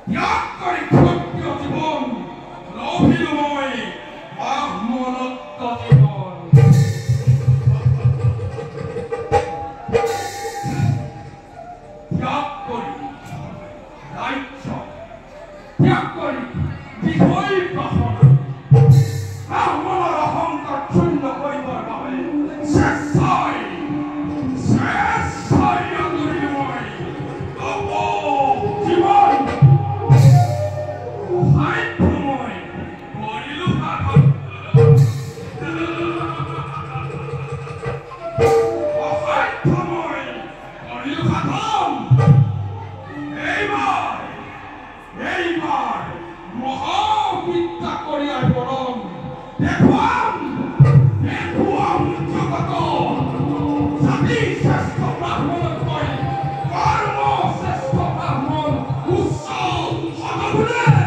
ত্যাগ কৰি ক্ষত্ৰিয় জীৱন লভিলো মই ব্ৰাহ্মণত্ব জীৱন ত্যাগ কৰি ৰাজ্য ত্যাগ কৰি বিষয় প্ৰসন্ন ব্ৰাহ্মণৰ অহংকাৰ শূন্য কৰিবৰ বাবে স্বেচ্ছাই আদৰি মই জীৱন সাধ্য মই কৰিলো সাধন অসাধ্য মই কৰিলো সাধন এইবাৰ মহাবিদ্যা কৰিয়াৰ বৰণ দেখুৱাম জগত জাতি শ্ৰেষ্ঠ ব্ৰাহ্মণতকৈ কৰ্ম শ্ৰেষ্ঠ ব্ৰাহ্মণ উচ্চ সদগুণে